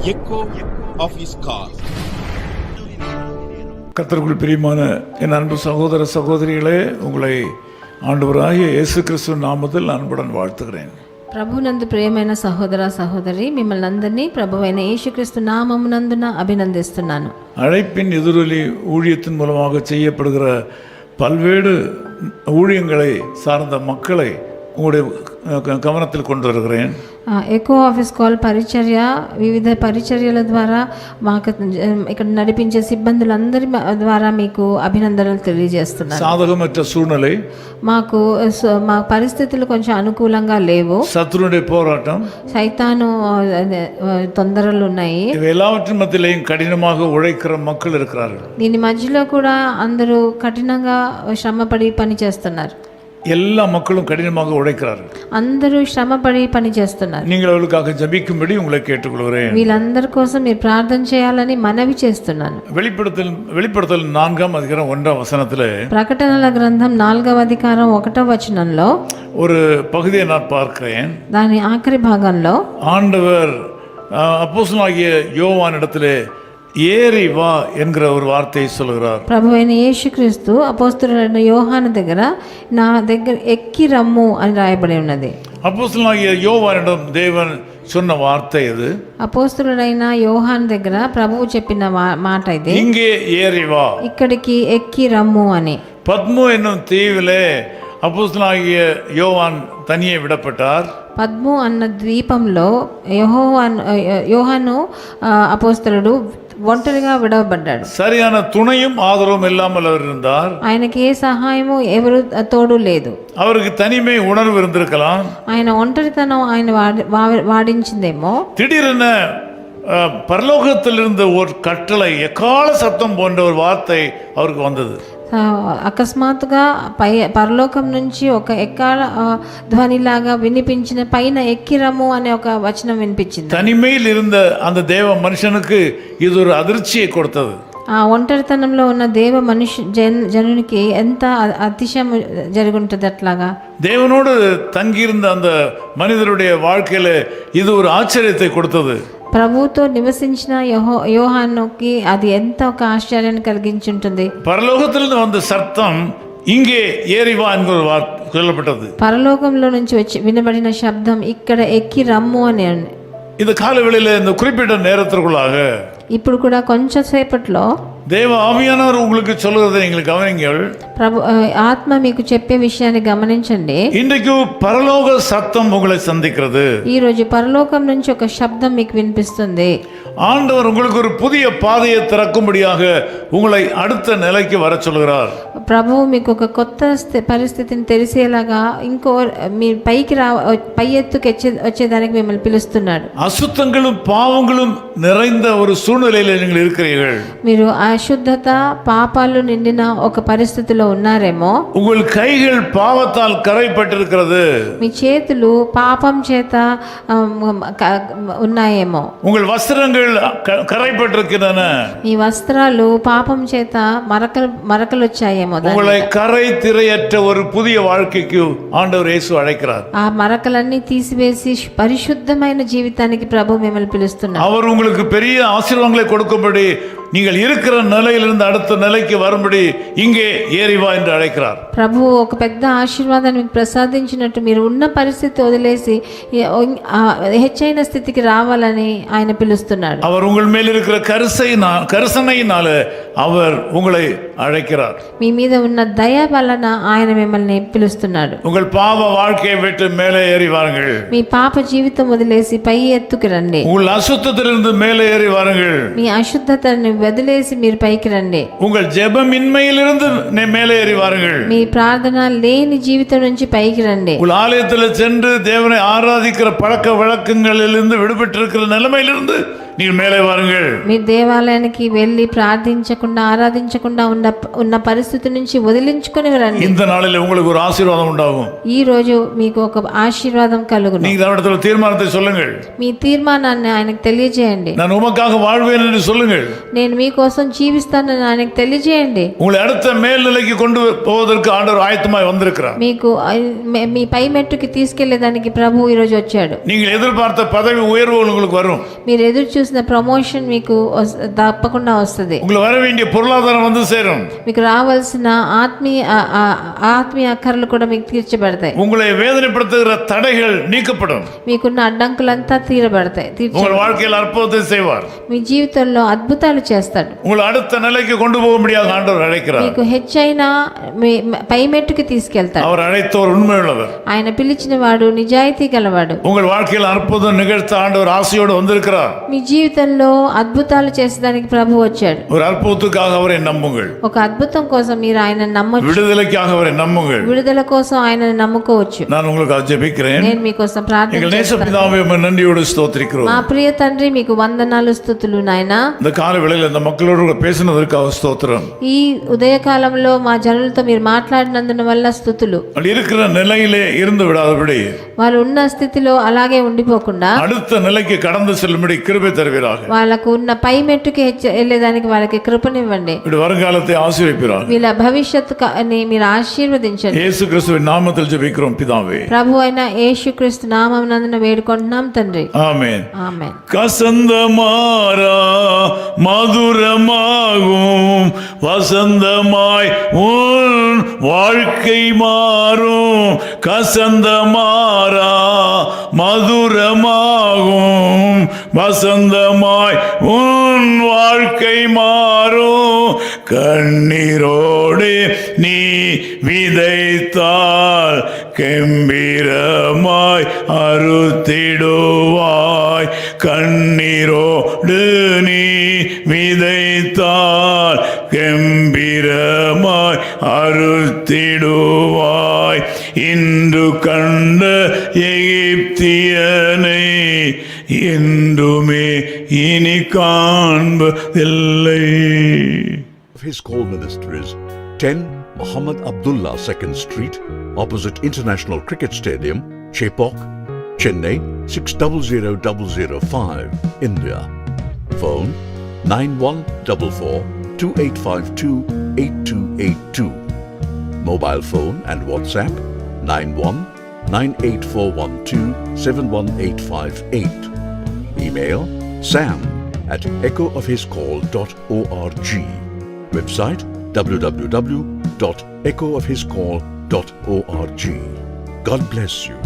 echo of his call. கர்த்தருக்குள் பிரியமான என் அன்பு சகோதர சகோதரிகளே, உங்களை ஆண்டவராகிய இயேசு கிறிஸ்துவின் நாமத்தில் அன்புடன் வாழ்த்துகிறேன். ప్రభునందు ప్రియమైన సహోదర సహోదరి, మిమ్మల్ని అందరినీ ప్రభువైన యేసుక్రీస్తు నామమునందున అభినందిస్తున్నాను. அழைப்பின் எதிரொலி ஊழியத்தின் மூலமாக செய்யப்படுகிற பல்வேறு ஊழியங்களை சார்ந்த மக்களை உங்களுடைய கவனத்தில் கொண்டு வருகிறேன். ఎకో ఆఫీస్ కాల్ పరిచర్య, వివిధ పరిచర్యల ద్వారా మాకు ఇక్కడ నడిపించే సిబ్బందులందరి ద్వారా మీకు అభినందనలు తెలియజేస్తున్నాను. சாதகமற்ற சூழ்நிலை, మాకు మా పరిస్థితులు కొంచెం అనుకూలంగా లేవు. சத்துருடைய போராட்டம், సైతాను తొందరలు ఉన్నాయి. இவை எல்லாவற்றின் மத்தியிலேயும் கடினமாக உழைக்கிற மக்கள் இருக்கிறார்கள். దీని మధ్యలో కూడా అందరూ కఠినంగా శ్రమపడి పని చేస్తున్నారు. எல்லா மக்களும் கடினமாக உழைக்கிறார்கள். అందరూ శ్రమపడి పని చేస్తున్నారు. நீங்கள் அவர்களுக்காக ஜெபிக்கும்படி உங்களை கேட்டுக்கொள்கிறேன். వీళ్ళందరి కోసం మీరు ప్రార్థన చేయాలని మనవి చేస్తున్నాను. வெளிப்படுத்தல் 4ஆம் அதிகாரம் 1ஆம் வசனத்திலே ప్రకటనల గ్రంథం 4వ అధికారం 1వ వచనంలో ஒரு பகுதியை நான் பார்க்கிறேன். దాని ఆఖరి భాగంలో ஆண்டவர் அப்போஸ்தலனாகிய யோவானிடத்திலே ஏறி வா என்கிற ஒரு வார்த்தையை சொல்கிறார். ప్రభువైన యేసుక్రీస్తు అపోస్తలుడైన యోహాను దగ్గర నా దగ్గర ఎక్కి రమ్ము అని రాయబడి ఉన్నది. அப்போஸ்தலனாகிய யோவானிடம் தேவன் சொன்ன வார்த்தை இது. అపోస్తలుడైన యోహాను దగ్గర ప్రభువు చెప్పిన మాట ఇది, இங்கே ஏறி வா, ఇక్కడికి ఎక్కి రమ్ము అని. பத்மு என்னும் தீவிலே அப்போஸ்தலனாகிய யோவான் தனியே விடப்பட்டார். పద్ము అన్న ద్వీపంలో యోహాను అపోస్తలుడు ఒంటరిగా విడవబడ్డాడు. சரியான துணையும் ஆதரவும் இல்லாமல் அவர் இருந்தார். ఆయనకి ఏ సహాయము ఎవరు తోడు లేదు. அவருக்கு தனிமை உணர்வு இருந்திருக்கலாம். ఆయన ఒంటరితనం ఆయన వాడించిందేమో. திடீரென பரலோகத்திலிருந்து ஒரு கட்டளை, எக்கால சத்தம் போன்ற ஒரு வார்த்தை அவருக்கு வந்தது. అకస్మాత్తుగా పరలోకం నుంచి ఒక ఎక్కాల ధ్వనిలాగా వినిపించిన, పైన ఎక్కిరము అనే ఒక వచనం వినిపించింది. தனிமையில் இருந்த அந்த தேவ மனுஷனுக்கு இது ஒரு அதிர்ச்சியை கொடுத்தது. ఆ ఒంటరితనంలో ఉన్న దేవ జనునికి ఎంత అతిశయం జరుగుంటుంది. అట్లాగా தேவனோடு தங்கியிருந்த அந்த மனிதருடைய வாழ்க்கையில இது ஒரு ஆச்சரியத்தை கொடுத்தது. ప్రభుతో నివసించిన యోహానుకి అది ఎంత ఒక ఆశ్చర్యాన్ని కలిగించుంటుంది. பரலோகத்திலிருந்து வந்த சத்தம் இங்கே ஏறி வா என்கிற சொல்லப்பட்டது. పరలోకంలో నుంచి వచ్చి వినబడిన శబ్దం ఇక్కడ ఎక్కి రమ్ము అని. இந்த காலவெளியில இந்த குறிப்பிட்ட நேரத்திற்குள்ளாக ఇప్పుడు కూడా కొంచెం సేపట్లో தேவ ஆவியானவர் உங்களுக்கு சொல்லுறதை நீங்கள் கவனிங்கள். ప్రభు ఆత్మ మీకు చెప్పే విషయాన్ని గమనించండి. இன்றைக்கு பரலோக சத்தம் உங்களை சந்திக்கிறது. ఈ రోజు పరలోకం నుంచి ఒక శబ్దం మీకు వినిపిస్తుంది. ஆண்டவர் உங்களுக்கு ஒரு புதிய பாதையை திறக்கும்படியாக உங்களை அடுத்த நிலைக்கு வர சொல்கிறார். ప్రభువు మీకు ఒక కొత్త పరిస్థితిని తెలిసేలాగా ఇంకో మీ పై ఎత్తుకు వచ్చేదానికి మిమ్మల్ని పిలుస్తున్నాడు. அசுத்தங்களும் பாவங்களும் நிறைந்த ஒரு சூழ்நிலையில் நீங்கள் இருக்கிறீர்கள். మీరు అశుద్ధత పాపాలు నిండిన ఒక పరిస్థితిలో ఉన్నారేమో. உங்கள் கைகள் பாவத்தால் கரைப்பட்டிருக்கிறது. మీ చేతులు పాపం చేత ఉన్నాయేమో. உங்கள் வஸ்திரங்கள் கரைப்பட்டிருக்கின்றன. మీ వస్త్రాలు పాపం చేత మరకలు వచ్చాయేమో. உங்களை கரை திரையற்ற ஒரு புதிய வாழ்க்கைக்கு ஆண்டவர் இயேசு அழைக்கிறார். ఆ మరకలన్నీ తీసివేసి పరిశుద్ధమైన జీవితానికి ప్రభు మిమ్మల్ని పిలుస్తున్నారు. அவர் உங்களுக்கு பெரிய ஆசீர்வாதங்களை கொடுக்கும்படி நீங்கள் இருக்கிற நிலையிலிருந்து அடுத்த நிலைக்கு வரும்படி இங்கே ஏறி வா என்று அழைக்கிறார். ప్రభు ఒక పెద్ద ఆశీర్వాదాన్ని మీకు ప్రసాదించినట్టు మీరు ఉన్న పరిస్థితి వదిలేసి హెచ్చైన స్థితికి రావాలని ఆయన పిలుస్తున్నాడు. அவர் உங்கள் மேல் இருக்கிற கரிசனையினால அவர் உங்களை அழைக்கிறார். మీ మీద ఉన్న దయ వలన ఆయన మిమ్మల్ని పిలుస్తున్నాడు. உங்கள் பாவ வாழ்க்கையை விட்டு மேலே ஏறி வாருங்கள். మీ పాప జీవితం వదిలేసి పై ఎత్తుకు రండి. உங்கள் அசுத்தத்திலிருந்து மேலே ஏறி வாருங்கள். మీ అశుద్ధతని వదిలేసి మీరు పైకి రండి. உங்கள் ஜெபமின்மையிலிருந்து மேலே ஏறி வாருங்கள். మీ ప్రార్థన లేని జీవితం నుంచి పైకి రండి. உங்கள் ஆலயத்தில் சென்று தேவனை ஆராதிக்கிற பழக்க வழக்கங்களிலிருந்து விடுபட்டிருக்கிற நிலைமையிலிருந்து நீங்கள் மேலே வாருங்கள். మీ దేవాలయానికి వెళ్ళి ప్రార్థించకుండా ఆరాధించకుండా ఉన్న పరిస్థితి నుంచి వదిలించుకొని రండి. இந்த நாளில் உங்களுக்கு ஒரு ஆசீர்வாதம் உண்டாகும். ఈ రోజు మీకు ఒక ఆశీర్వాదం కలుగును. நீங்கள் அவரிடத்தில் தீர்மானத்தை சொல்லுங்கள். మీ తీర్మానాన్ని ఆయనకు తెలియజేయండి. நான் உமக்காக வாழ்வேன் என்று சொல்லுங்கள். నేను మీకోసం జీవిస్తానని ఆయనకు తెలియజేయండి. உங்களை அடுத்த மேல்நிலைக்கு கொண்டு போவதற்கு ஆண்டவர் ஆயத்தமாய் வந்திருக்கிறார். మీకు మీ పై మెట్టుకి తీసుకెళ్లేదానికి ప్రభు ఈ రోజు వచ్చాడు. நீங்கள் எதிர்பார்த்த பதவி உயர்வு உங்களுக்கு வரும். మీరు ఎదురు చూసిన ప్రమోషన్ మీకు తప్పకుండా వస్తుంది. உங்களுக்கு வர வேண்டிய பொருளாதாரம் வந்து சேரும். మీకు రావాల్సిన ఆత్మీయ అక్కర్లు కూడా మీకు తీర్చబడతాయి. உங்களை வேதனைப்படுத்துகிற தடைகள் நீக்கப்படும். మీకున్న అడ్డంకులంతా తీరబడతాయి. உங்கள் வாழ்க்கையில் அற்புதத்தை செய்வார். మీ జీవితంలో అద్భుతాలు చేస్తాడు. உங்களை அடுத்த நிலைக்கு கொண்டு போக முடியாது ஆண்டவர் அழைக்கிறார். మీకు హెచ్చైన పై మెట్టుకి తీసుకెళ్తాడు. அவர் அழைத்தவர் உண்மையுள்ளவர். ఆయన పిలిచిన వాడు నిజాయితీ గలవాడు. உங்கள் வாழ்க்கையில் அற்புதம் நிகழ்த்த ஆண்டவர் ஆசையோடு வந்திருக்கிறார். మీ జీవితంలో అద్భుతాలు చేసేదానికి ప్రభు వచ్చాడు. ஒரு அற்புதத்துக்காக அவரை நம்புங்கள். ఒక అద్భుతం కోసం మీరు ఆయన నమ్మొచ్చు. விடுதலைக்காக அவரை நம்புங்கள். విడుదల కోసం ఆయనను నమ్ముకోవచ్చు. நான் உங்களுக்கு ஜெபிக்கிறேன். నేను మీకోసం ప్రార్థన எங்கள் நேச చేస్తాను. பிதாவே உம்மை நன்றியோடு ஸ்தோத்திரிக்கிறோம். మా ప్రియ తండ్రి మీకు వందనాలు స్తుతులు నాయనా. இந்த கால வேளையில் இந்த மக்களோடு கூட பேசினதற்காக ஸ்தோத்திரம். ఈ ఉదయకాలంలో మా జనులతో మీరు మాట్లాడినందున వల్ల స్తుతులు. அப்படி இருக்கிற நிலையிலே இருந்து விடாதபடி వాళ్ళు ఉన్న స్థితిలో అలాగే ఉండిపోకుండా அடுத்த நிலைக்கு கடந்து செல்லும்படி கிருபை தருவீராக. వాళ్ళకు ఉన్న పై మెట్టుకి వెళ్ళేదానికి వాళ్ళకి కృపనివ్వండి. இப்படி வருங்காலத்தை ஆசீர்வதிப்பீராக. వీళ్ళ భవిష్యత్తుని మీరు ఆశీర్వదించండి. இயேசு கிறிஸ்துவின் நாமத்தில் ஜெபிக்கிறோம் பிதாவே. ప్రభు అయిన యేసుక్రీస్తు నామమునందున వేడుకుంటున్నాం తండ్రి. ஆமென். ఆమేన్. கசந்த மாறா மதுரமாகும் வசந்தமாய் உன் வாழ்க்கை மாறும். கசந்த மாறா மதுரமாகும் வசந்தமாய் உன் வாழ்க்கை மாறும். கண்ணீரோடு நீ விதைத்தால் கெம்பீரமாய் அறுத்திடுவாய். கண்ணீரோடு நீ விதைத்தால் கெம்பீரமாய் அறுத்திடுவாய். இன்று கண்ட எகிப்தியனை என்றுமே இனி காண்பதில்லை. His call ministries 10 Muhammad Abdullah 2nd Street, opposite International Cricket Stadium, Chepauk, Chennai 600005, India. Phone 914428528282. Mobile phone and WhatsApp 919841271858. Email sam@echoofhiscall.org. Website www.echoofhiscall.org. God bless you.